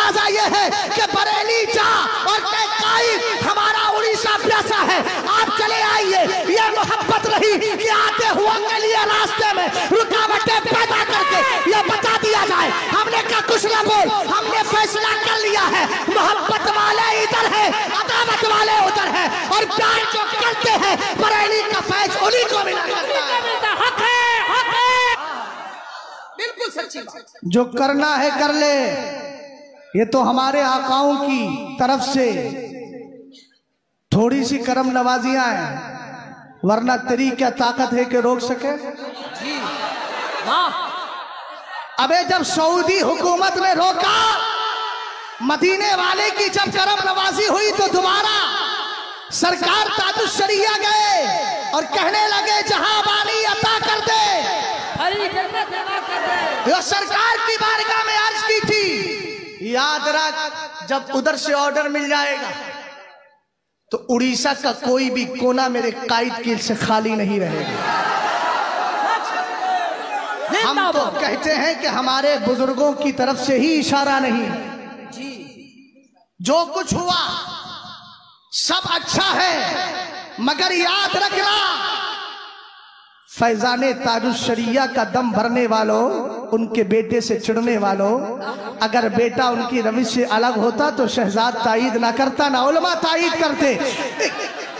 तकाजा ये है कि बरेली जा और हमारा उड़ीसा प्यासा है, आप चले आइए। ये मोहब्बत नहीं कि आते हुए के लिए रास्ते में रुकावटें पैदा करके ये बता दिया जाए हमने क्या कुछ न बोल, हमने फैसला कर लिया है। मोहब्बत वाले इधर है, अदावत वाले उधर है, और प्यार जो करते हैं बरेली का फैज उन्हीं को मिलता। हक है, हक है, बिल्कुल सच्ची बात। जो करना है कर ले, ये तो हमारे आकाओं की तरफ से थोड़ी सी करम नवाजियां हैं, वरना तेरी क्या ताकत है कि रोक सके। अबे जब सऊदी हुकूमत ने रोका, मदीने वाले की जब करम नवाजी हुई तो दोबारा सरकार ताजुश शरिया गए और कहने लगे जहां बानी अता कर दे, जो सरकार की बारगाह में अर्ज की थी। याद रख, जब उधर से ऑर्डर मिल जाएगा तो उड़ीसा का कोई भी कोना मेरे कायद की से खाली नहीं रहेगा। हम तो कहते हैं कि हमारे बुजुर्गों की तरफ से ही इशारा नहीं, जो कुछ हुआ सब अच्छा है, मगर याद रखना फैजाने ताजुश शरिया का दम भरने वालों, उनके बेटे से चिढ़ने वालों, अगर बेटा उनकी रविश से अलग होता तो शहजाद तायीद ना करता, ना उलमा तायीद करते,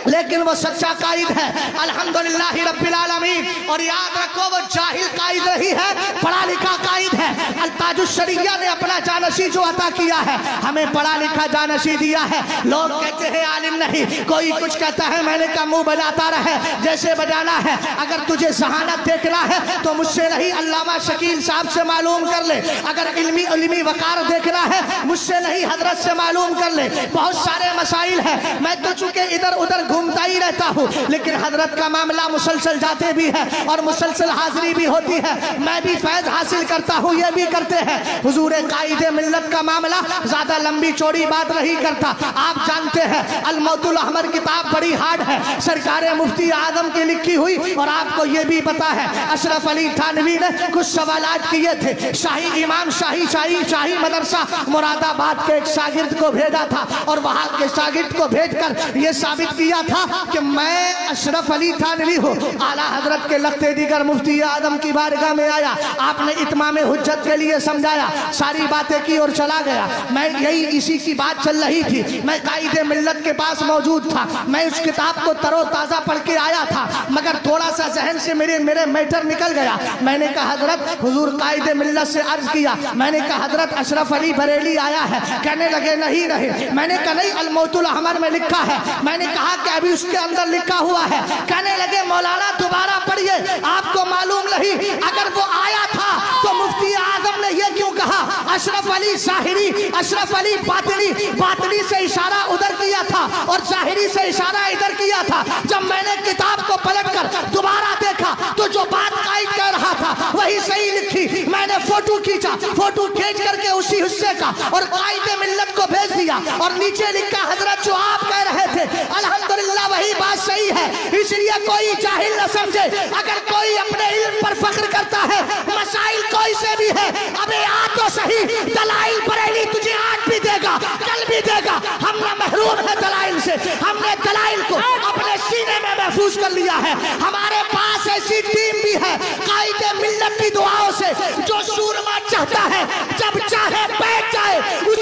लेकिन वो सच्चा कायद है अल्हम्दुलिल्लाह रब्बिल आलमीन। और याद रखो वो जाहिल कायद नहीं है, पढ़ा लिखा कायद है। ताजुश शरिया ने अपना जानशी जो अता किया है, हमें पढ़ा लिखा जानशी दिया है। लोग कहते हैं आलिम नहीं, कोई कुछ कहता है, मैंने कहा मुंह बजाता रहे जैसे बजाना है। अगर तुझे जहानत देखना है तो मुझसे नहीं, अल्लामा शकील साहब से मालूम कर ले। अगर इल्मी वकार देखना है मुझसे नहीं, हजरत से मालूम कर ले। बहुत सारे मसाइल है, मैं तो चूंकि इधर उधर घूमता ही रहता हूँ, लेकिन हजरत का मामला मुसलसल जाते भी है और मुसलसल हाजिरी भी होती है। मैं भी फैज हासिल करता हूँ, ये भी करते हैं। हुजूर कायदे मिल्लत का मामला ज्यादा लंबी चौड़ी बात नहीं करता, आप जानते हैं अल मौतुल अहमर किताब बड़ी हार्ड है, सरकार मुफ्ती आजम की लिखी हुई। और आपको ये भी पता है अशरफ अली थानवी ने कुछ सवालात किए थे। शाही इमाम शाही मदरसा मुरादाबाद के एक शागिर्द को भेजा था और वहां के शागिर्द को भेजकर यह साबित किया था कि मैं अशरफ अली थानवी हूँ। आला हजरत के लखते दीगर मुफ्ती आदम की बारगाह में आया, आपने इत्माम हुज्जत के लिए समझाया, सारी बातें की और चला गया। मैं यही इसी की बात चल रही थी, मैं कायदे मिल्लत के पास मौजूद था, मैं उस किताब को तरोताजा पढ़ के आया था, मगर थोड़ा सा जहन से मेरे मैटर निकल गया। मैंने कहा हजरत, हुजूर कायदे मिल्लत से अर्ज किया, मैंने कहा हजरत अशरफ अली बरेली आया है। कहने लगे नहीं रहे। मैंने कहा नहीं, अल मौतुल अहमर में लिखा है। मैंने कहा कि अभी उसके अंदर लिखा हुआ है। कहने लगे मौलाना दोबारा पढ़िए, आपको मालूम नहीं अगर वो आया था तो मुफ्ती आजम ने ये क्यों कहा अशरफ अली ज़ाहिरी, अशरफ अली बातिनी, बातिनी से इशारा उधर किया था और ज़ाहिरी से इशारा इधर किया था। जब मैंने किताब को पलटकर दोबारा देखा तो जो बात कायद कह रहा था वही सही लिखी। मैंने फोटो खींचा, फोटो खींच करके उसी हिस्से का और कायदे मिल्लत को भेज दिया और नीचे लिखा हजरत जो आप कह रहे थे अल्हम्दुलिल्लाह वही बात सही है। इसलिए कोई जाहिल न समझे, अगर कोई अपने इल्म पर फख्र करता है, मसाइल कोई से भी है, अबे आ तो सही, दलाइल बरेली तुझे आज भी देगा, कल भी देगा। हम ना महरूम है दलाइल से, हमने दलाइल को अपने सीने में महफूज कर लिया है। हमारे पास ऐसी टीम भी है कायदे मिल्लत की दुआओं से, जो सूरमा चाहता है जब चाहे बैठ जाए,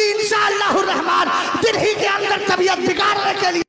इंशाअल्लाह रहमान दिल ही के अंदर तबीयत बिगाड़ने के लिए